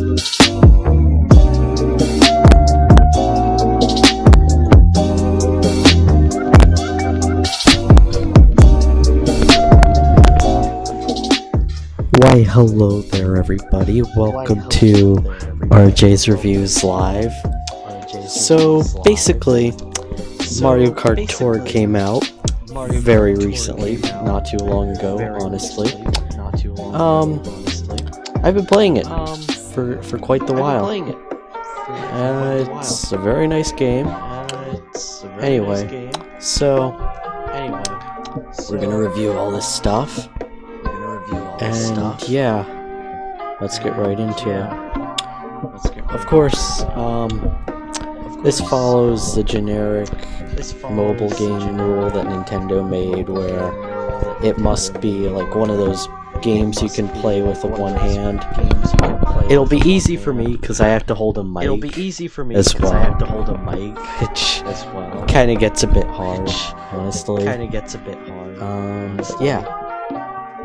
Why, hello there everybody, welcome to RJ's Reviews Live. So basically, Mario Kart Tour came out very recently, not too long ago, honestly. I've been playing it for quite the while. It's a very nice game. Anyway, so we're gonna review all this stuff. And yeah, let's get right into it. Of course, this follows the generic mobile game rule that Nintendo made, where it must be like one of those games you can play with one hand. It'll be easy for me because I have to hold a mic as well, which kind of gets a bit hard, honestly. Yeah.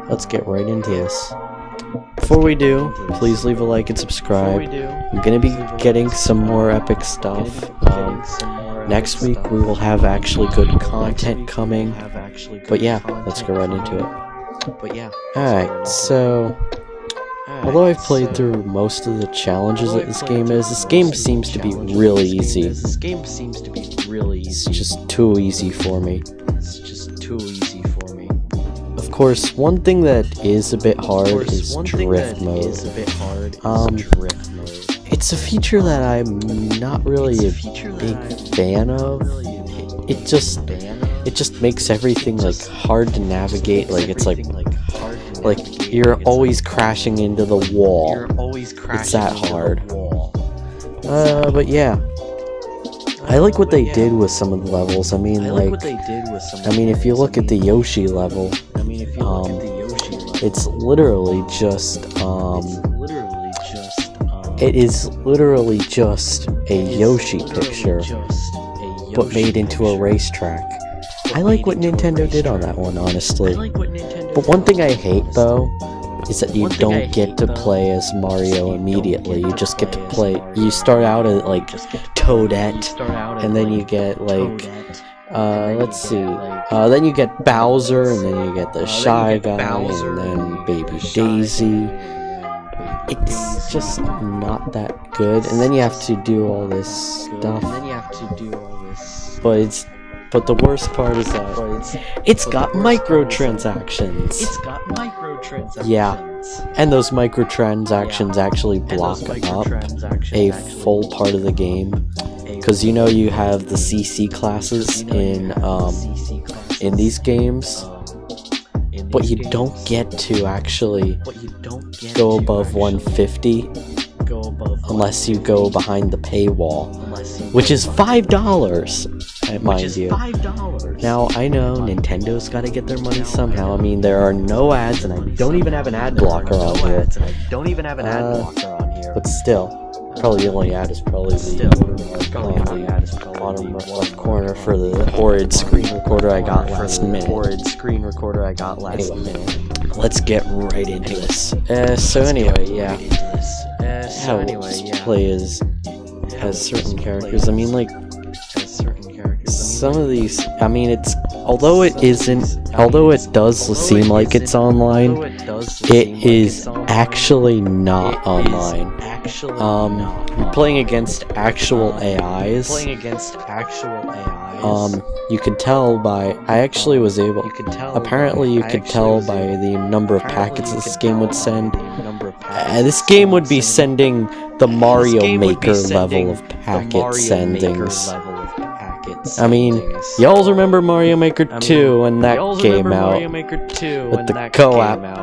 Let's get right into this. Before we do, please leave a like and subscribe. I'm gonna be getting some more epic stuff. Next week we will have actually good content coming. But yeah, let's go right into it. Alright, so although I've played through most of the challenges that this game seems to be really easy. It's just too easy for me. Of course, one thing that is a bit hard is drift mode. It's a feature that I'm not really a big fan of. It just makes everything like hard to navigate. Like it's like you're always crashing into the wall. It's that hard. But yeah. I like what they did with some of the levels. I mean, if you look at the Yoshi level, it's literally just, it is literally just a Yoshi picture, but made into a racetrack. I like what Nintendo did on that one, honestly. But one thing I hate, though, is that you don't get to play as Mario immediately. You just get to play, you start out as, like, Toadette, and then you get, like, let's see, then you get Bowser, and then you get the Shy Guy, and then Baby Daisy. It's just not that good, and then you have to do all this stuff. But the worst part is that it's got microtransactions. Yeah, and those microtransactions actually block up a full part of the game. Because you know you have the CC classes in these games, but you don't get to actually go above 150 unless you go behind the paywall, which is $5, mind you. Now, I know Nintendo's got to get their money somehow. I mean, there are no ads, and I don't even have an ad blocker on here. But still. Probably the only ad is probably the bottom left corner for the horrid screen recorder I got last minute. Anyway, let's get right into this. So anyway, yeah. How we play as certain characters. I mean, like, some of these, I mean, although it does seem like it's online, it is actually not online. You're playing against actual AIs. You could tell by, apparently you could tell by the number of packets this game would send. This game would be sending the Mario Maker level of packet sendings. I mean, y'all remember Mario Maker 2 when that came out,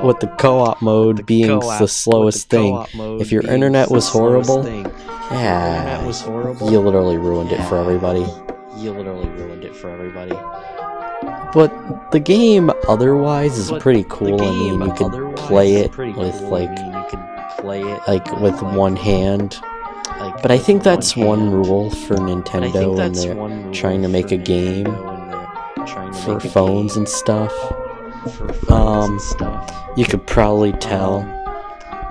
with the co-op mode being the slowest thing. If your internet was horrible, yeah, you literally ruined it for everybody. But the game otherwise is pretty cool. I mean, you can play it with with one hand. But I think that's one rule for Nintendo when they're trying to make a game for phones and stuff. You could probably tell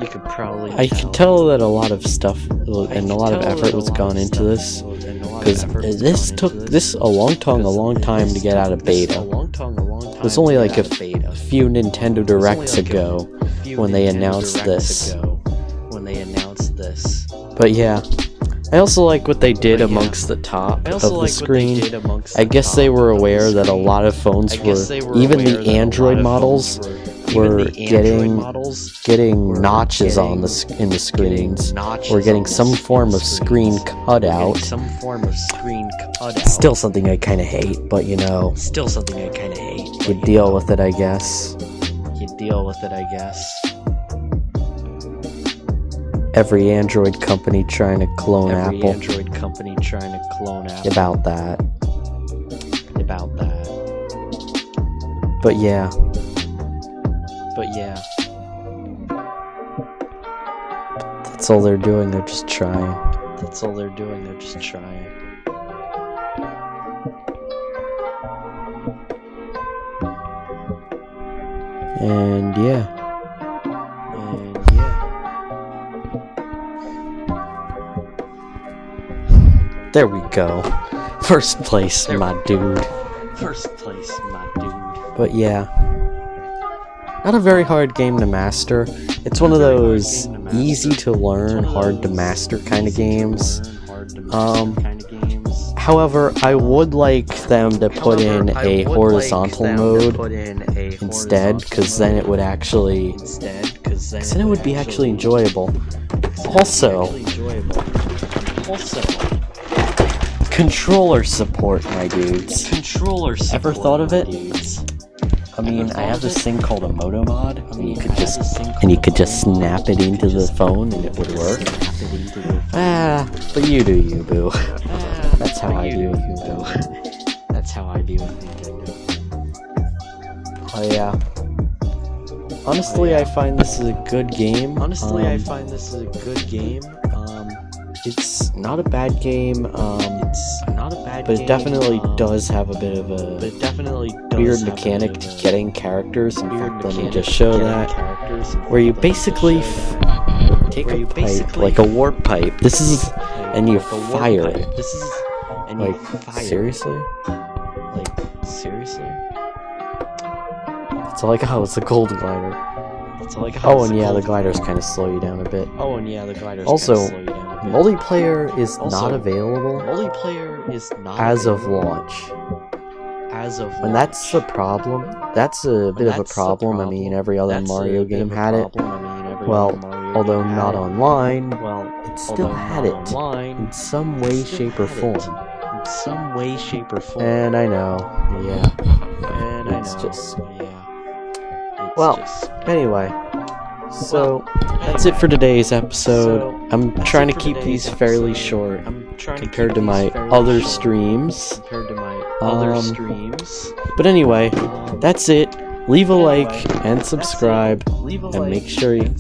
I can tell that a lot of stuff and a lot of effort was gone into this, because this took a long time to get out of beta. It was only like a few Nintendo Directs ago when they announced this. But yeah, I also like what they did amongst the top of the screen. I guess they were aware that a lot of phones were, even the Android models, were getting notches in the screens. We're getting some form of screen cutout. Still something I kind of hate, but you know, you deal with it, I guess. Every Android company trying to clone Apple. About that. But yeah. That's all they're doing, they're just trying. And yeah. There we go. First place, my dude. But yeah. Not a very hard game to master. It's one of those easy to learn, hard to master kind of games. However, I would like them to put in a horizontal mode instead, because then it would be actually enjoyable. Also, controller support, my dudes. Ever thought of it? I mean, I have this thing called a Moto Mod, and you could just snap it into the phone and it would work. But you do you, boo. That's how I do with Nintendo. Oh yeah. Honestly, I find this is a good game. It's not a bad game, but it definitely does have a bit of a weird mechanic to getting characters. In fact, let me just show that. Where you basically take a pipe, like a warp pipe. And you fire it. Seriously? That's all I got was the gold glider. Oh, and yeah, the gliders kind of slow you down a bit. Also, multiplayer is not available as of launch. And that's the problem. That's a bit of a problem. I mean, every other Mario game had it. Well, although not online, it still had it in some way, shape, or form. And I know, yeah. Well, anyway, so that's it for today's episode. I'm trying to keep these fairly short compared to my other streams. But anyway, that's it. Leave a like and subscribe, and make sure you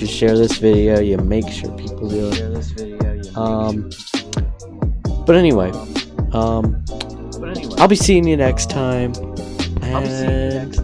share this video. You make sure people do it. But anyway, I'll be seeing you next time. And